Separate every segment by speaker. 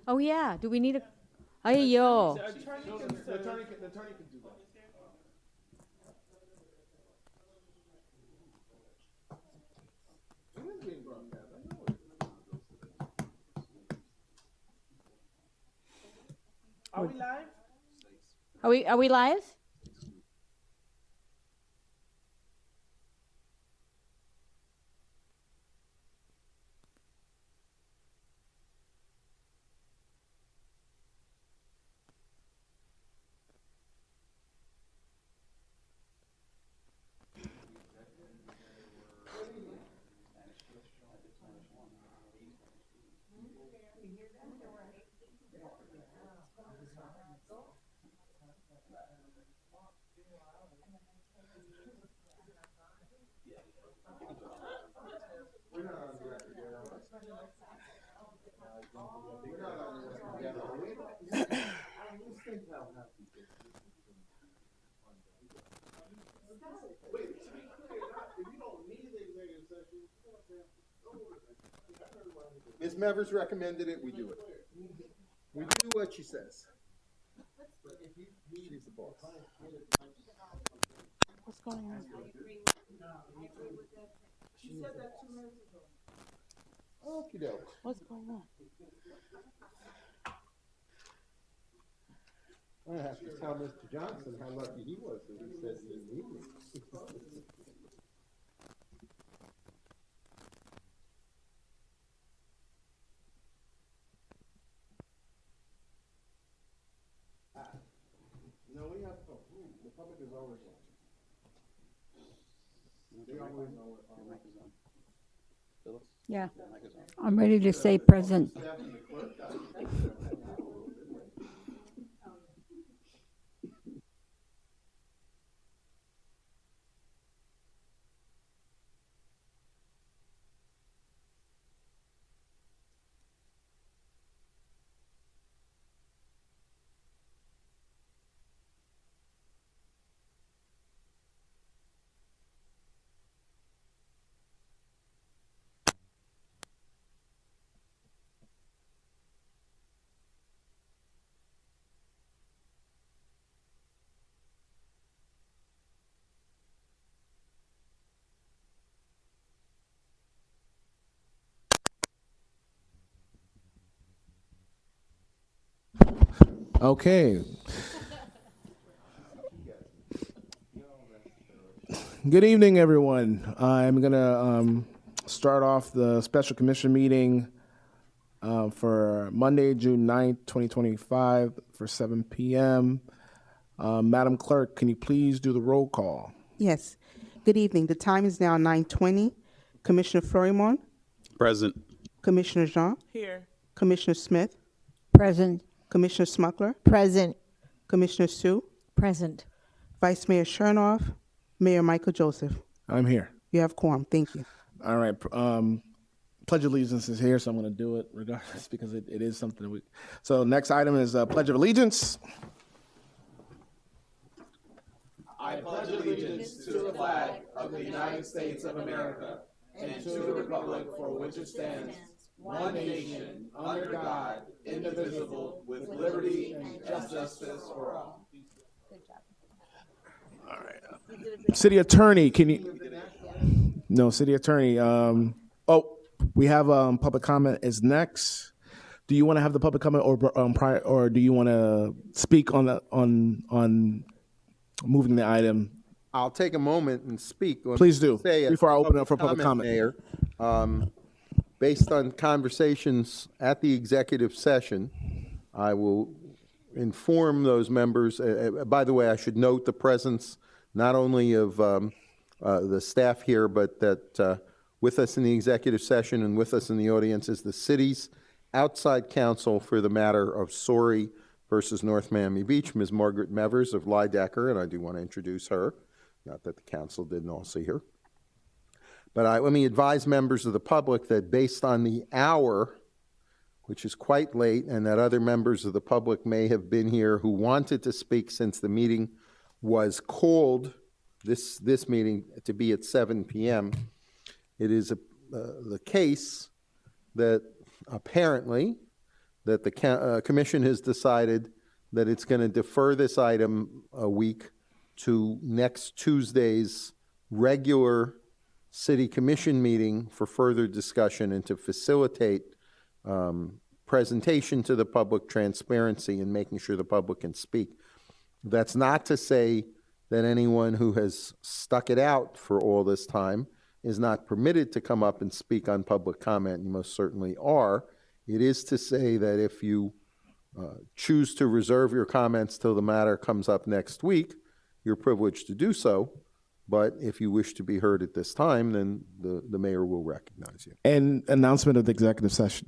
Speaker 1: Oh, yeah, do we need a, ay, yo.
Speaker 2: The attorney can do that. It is being broadcast. I know it. Are we live?
Speaker 1: Are we live?
Speaker 2: Ms. Mevers recommended it, we do it. We do what she says. She's the boss.
Speaker 1: What's going on?
Speaker 2: Okey doke.
Speaker 1: What's going on?
Speaker 2: I have to tell Mr. Johnson how lucky he was that he said he didn't need me. No, we have, the public is always watching. They always know what.
Speaker 1: Yeah, I'm ready to say present.
Speaker 2: Okay. Good evening, everyone. I'm going to start off the special commission meeting for Monday, June 9th, 2025 for 7 p.m. Madam Clerk, can you please do the roll call?
Speaker 3: Yes. Good evening. The time is now 9:20. Commissioner Florimon,
Speaker 4: Present.
Speaker 3: Commissioner Jean,
Speaker 5: Here.
Speaker 3: Commissioner Smith,
Speaker 1: Present.
Speaker 3: Commissioner Smuckler,
Speaker 5: Present.
Speaker 3: Commissioner Sue,
Speaker 1: Present.
Speaker 3: Vice Mayor Chernoff, Mayor Michael Joseph.
Speaker 2: I'm here.
Speaker 3: You have quorum. Thank you.
Speaker 2: All right. Pledge of Allegiance is here, so I'm going to do it regardless because it is something that we. So next item is Pledge of Allegiance.
Speaker 6: I pledge allegiance to the flag of the United States of America and to the republic for which it stands, one nation, under God, indivisible, with liberty and justice for all.
Speaker 2: All right. City Attorney, can you? No, City Attorney. We have public comment is next. Do you want to have the public comment or do you want to speak on the on moving the item?
Speaker 7: I'll take a moment and speak.
Speaker 2: Please do, before I open
Speaker 7: up
Speaker 2: for public comment.
Speaker 7: Mayor, based on conversations at the executive session, I will inform those members. By the way, I should note the presence not only of the staff here, but that with us in the executive session and with us in the audience is the city's outside counsel for the matter of Sorry versus North Miami Beach, Ms. Margaret Mevers of Lydecker, and I do want to introduce her. Not that the council didn't all see her. But let me advise members of the public that based on the hour, which is quite late, and that other members of the public may have been here who wanted to speak since the meeting was called, this meeting, to be at 7 p.m., it is the case that apparently that the commission has decided that it's going to defer this item a week to next Tuesday's regular city commission meeting for further discussion and to facilitate presentation to the public, transparency, and making sure the public can speak. That's not to say that anyone who has stuck it out for all this time is not permitted to come up and speak on public comment. You most certainly are. It is to say that if you choose to reserve your comments till the matter comes up next week, you're privileged to do so. But if you wish to be heard at this time, then the mayor will recognize you.
Speaker 2: And announcement of the executive session.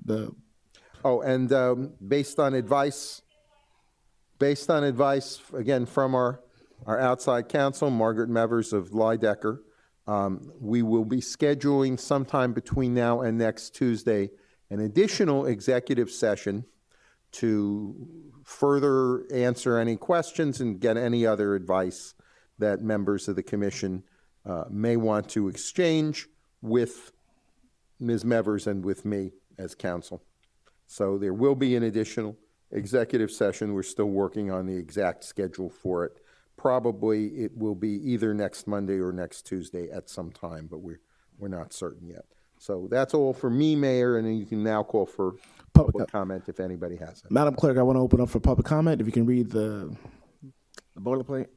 Speaker 7: Based on advice, again, from our outside counsel, Margaret Mevers of Lydecker, we will be scheduling sometime between now and next Tuesday an additional executive session to further answer any questions and get any other advice that members of the commission may want to exchange with Ms. Mevers and with me as counsel. So there will be an additional executive session. We're still working on the exact schedule for it. Probably it will be either next Monday or next Tuesday at some time, but we're not certain yet. So that's all for me, Mayor, and then you can now call for public comment if anybody has it.
Speaker 2: Madam Clerk, I want to open up for public comment. If you can read the boilerplate.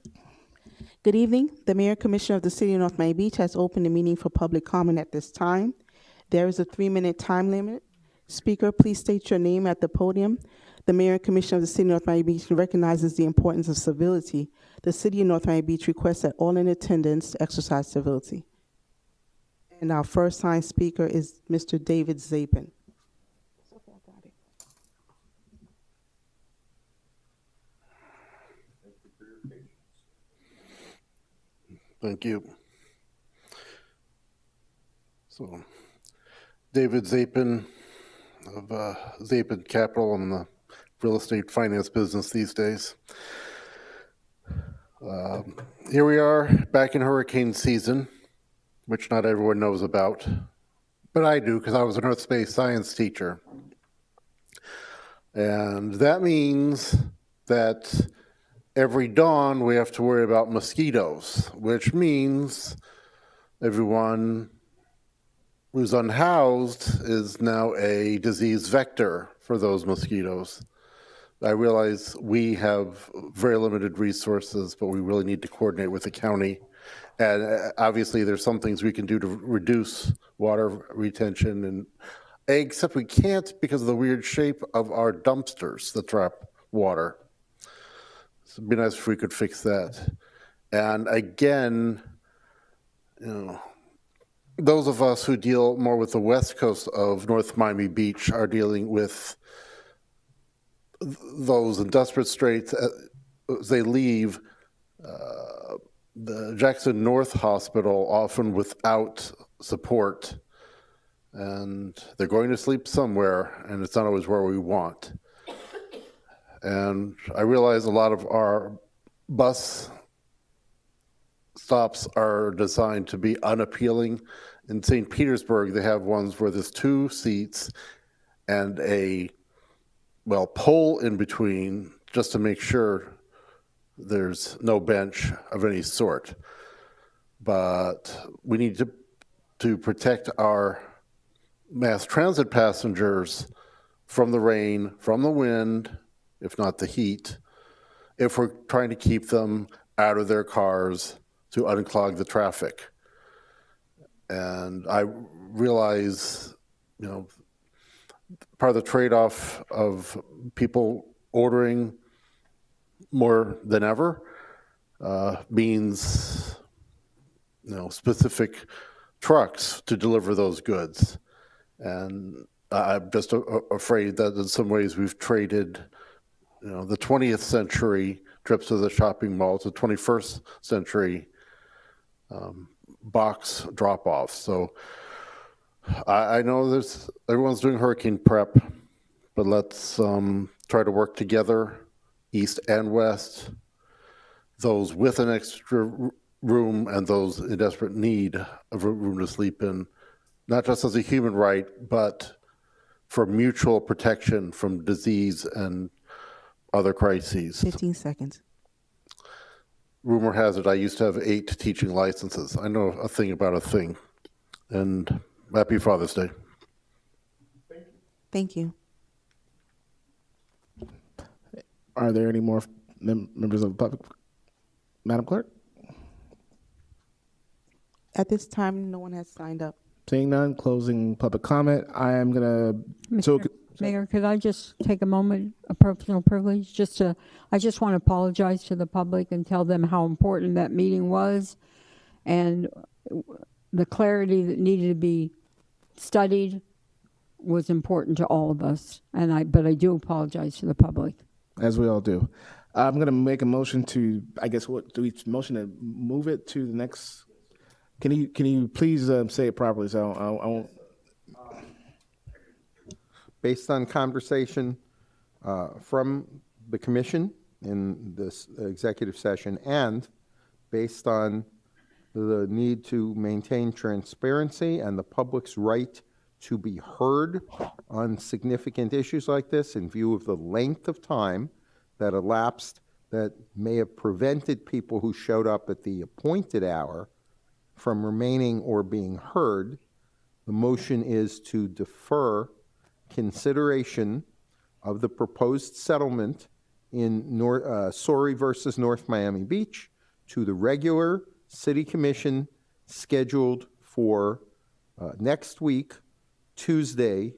Speaker 3: Good evening. The Mayor Commissioner of the City of North Miami Beach has opened the meeting for public comment at this time. There is a 3-minute time limit. Speaker, please state your name at the podium. The Mayor and Commissioner of the City of North Miami Beach recognizes the importance of civility. The City of North Miami Beach requests that all in attendance exercise civility. And our first time speaker is Mr. David Zapin.
Speaker 4: Thank you. So, David Zapin of Zapin Capital. I'm in the real estate finance business these days. Here we are back in hurricane season, which not everyone knows about, but I do because I was an Earth Space Science teacher. And that means that every dawn we have to worry about mosquitoes, which means everyone who's unhoused is now a disease vector for those mosquitoes. I realize we have very limited resources, but we really need to coordinate with the county. And obviously there's some things we can do to reduce water retention, and except we can't because of the weird shape of our dumpsters that trap water. So it'd be nice if we could fix that. And again, you know, those of us who deal more with the west coast of North Miami Beach are dealing with those in desperate straits as they leave the Jackson North Hospital, often without support. And they're going to sleep somewhere, and it's not always where we want. And I realize a lot of our bus stops are designed to be unappealing. In St. Petersburg, they have ones where there's 2 seats and a, well, pole in between just to make sure there's no bench of any sort. But we need to protect our mass transit passengers from the rain, from the wind, if not the heat, if we're trying to keep them out of their cars to unclog the traffic. And I realize, you know, part of the trade-off of people ordering more than ever means, you know, specific trucks to deliver those goods. And I'm just afraid that in some ways we've traded, you know, the 20th century trips to the shopping mall to 21st century box drop-offs. So I know everyone's doing hurricane prep, but let's try to work together, east and west, those with an extra room and those in desperate need of a room to sleep in, not just as a human right, but for mutual protection from disease and other crises.
Speaker 3: 15 seconds.
Speaker 4: Rumor has it I used to have 8 teaching licenses. I know a thing about a thing. And happy Father's Day.
Speaker 3: Thank you.
Speaker 2: Are there any more members of the public? Madam Clerk?
Speaker 3: At this time, no one has signed up.
Speaker 2: Seeing none, closing public comment. I am gonna, so,
Speaker 1: Mayor, could I just take a moment, a personal privilege, I just want to apologize to the public and tell them how important that meeting was and the clarity that needed to be studied was important to all of us. But I do apologize to the public.
Speaker 2: as we all do. I'm gonna make a motion to, I guess, what, do we motion to move it to the next? Can you please say it properly, so I won't.
Speaker 7: Based on conversation from the commission in this executive session and based on the need to maintain transparency and the public's right to be heard on significant issues like this in view of the length of time that elapsed that may have prevented people who showed up at the appointed hour from remaining or being heard, the motion is to defer consideration of the proposed settlement in Sorry versus North Miami Beach to the regular city commission scheduled for next week, Tuesday,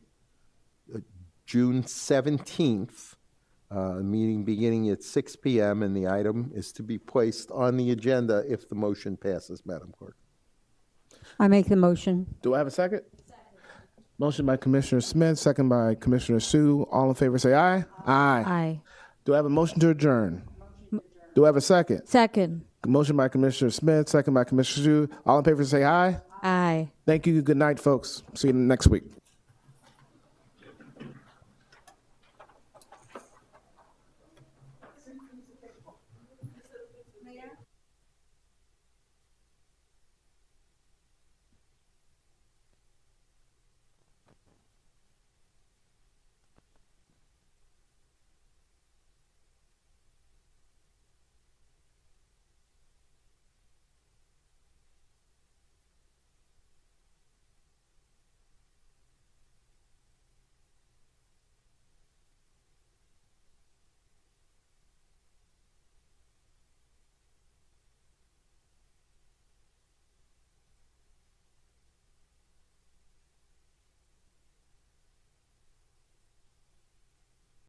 Speaker 7: June 17th, meeting beginning at 6 p.m., and the item is to be placed on the agenda if the motion passes, Madam Clerk.
Speaker 1: I make the motion.
Speaker 2: Do I have a second? Motion by Commissioner Smith, second by Commissioner Sue. All in favor say aye. Aye.
Speaker 1: Aye.
Speaker 2: Do I have a motion to adjourn? Do I have a second?
Speaker 1: Second.
Speaker 2: Motion by Commissioner Smith, second by Commissioner Sue. All in favor say aye.
Speaker 1: Aye.
Speaker 2: Thank you. Good night, folks. See you next week.